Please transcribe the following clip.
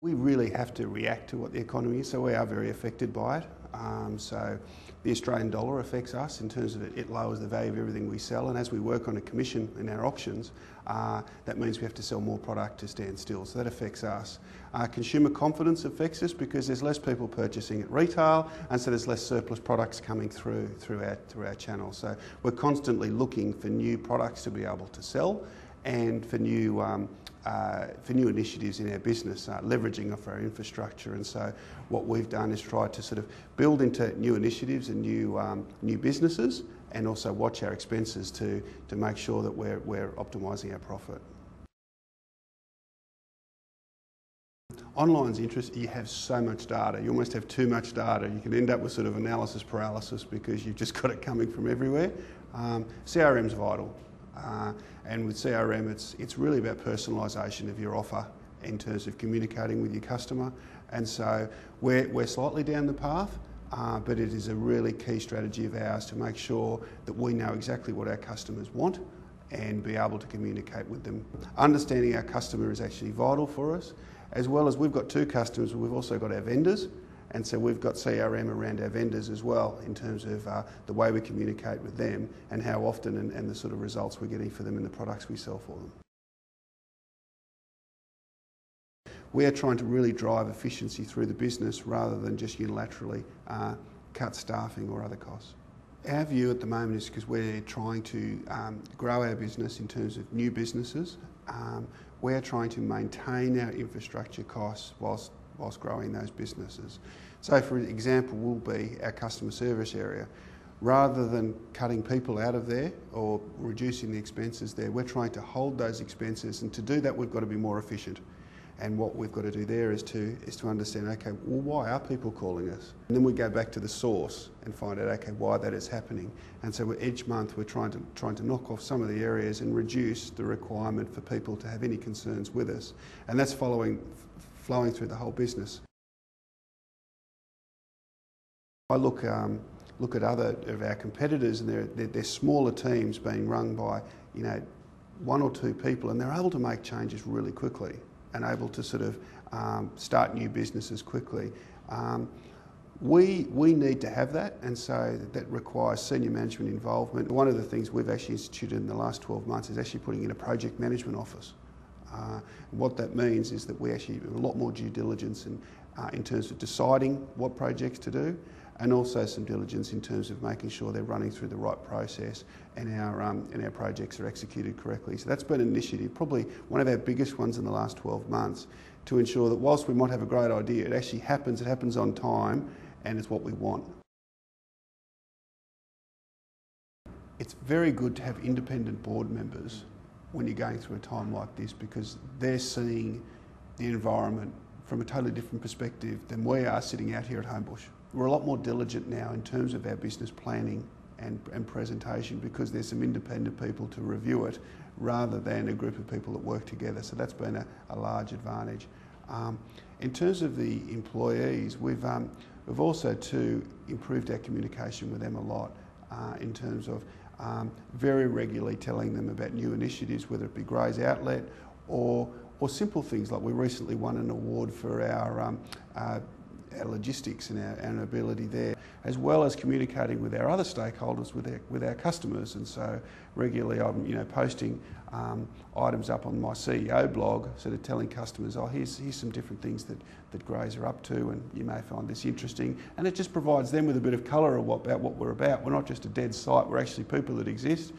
We really have to react to what the economy is, so we are very affected by it. So the Australian dollar affects us in terms of it lowers the value of everything we sell, and as we work on a commission in our auctions, that means we have to sell more product to stand still, so that affects us. Consumer confidence affects us because there's less people purchasing at retail, and so there's less surplus products coming through our channel. So we're constantly looking for new products to be able to sell and for new initiatives in our business, leveraging off our infrastructure. And so what we've done is try to sort of build into new initiatives and new businesses, and also watch our expenses to make sure that we're optimising our profit. Online's interesting. You have so much data. You almost have too much data. You can end up with sort of analysis paralysis because you've just got it coming from everywhere. CRM's vital. And with CRM, it's really about personalisation of your offer in terms of communicating with your customer. And so we're slightly down the path, but it is a really key strategy of ours to make sure that we know exactly what our customers want and be able to communicate with them. Understanding our customer is actually vital for us, as well as we've got two customers, we've also got our vendors. And so we've got CRM around our vendors as well in terms of the way we communicate with them and how often and the sort of results we're getting for them and the products we sell for them. We are trying to really drive efficiency through the business rather than just unilaterally cut staffing or other costs. Our view at the moment is because we're trying to grow our business in terms of new businesses, we're trying to maintain our infrastructure costs whilst growing those businesses. So for example will be our customer service area. Rather than cutting people out of there or reducing the expenses there, we're trying to hold those expenses, and to do that we've got to be more efficient. And what we've got to do there is to understand, okay, well, why are people calling us? And then we go back to the source and find out, okay, why that is happening. And so each month we're trying to knock off some of the areas and reduce the requirement for people to have any concerns with us. And that's flowing through the whole business. I look at other of our competitors, and they're smaller teams being run by one or two people, and they're able to make changes really quickly and able to sort of start new businesses quickly. We need to have that, and so that requires senior management involvement. One of the things we've actually instituted in the last 12 months is actually putting in a project management office. What that means is that we actually have a lot more due diligence in terms of deciding what projects to do, and also some diligence in terms of making sure they're running through the right process and our projects are executed correctly. So that's been an initiative, probably one of our biggest ones in the last 12 months, to ensure that whilst we might have a great idea, it actually happens, it happens on time, and it's what we want. It's very good to have independent board members when you're going through a time like this, because they're seeing the environment from a totally different perspective than we are sitting out here at Homebush. We're a lot more diligent now in terms of our business planning and presentation, because there's some independent people to review it rather than a group of people that work together. So that's been a large advantage. In terms of the employees, we've also too improved our communication with them a lot in terms of very regularly telling them about new initiatives, whether it be Grays Outlet or simple things like we recently won an award for our logistics and our ability there, as well as communicating with our other stakeholders, with our customers. And so regularly I'm posting items up on my CEO blog, sort of telling customers, oh, here's some different things that Grays are up to, and you may find this interesting. And it just provides them with a bit of colour about what we're about. We're not just a dead site, we're actually people that exist.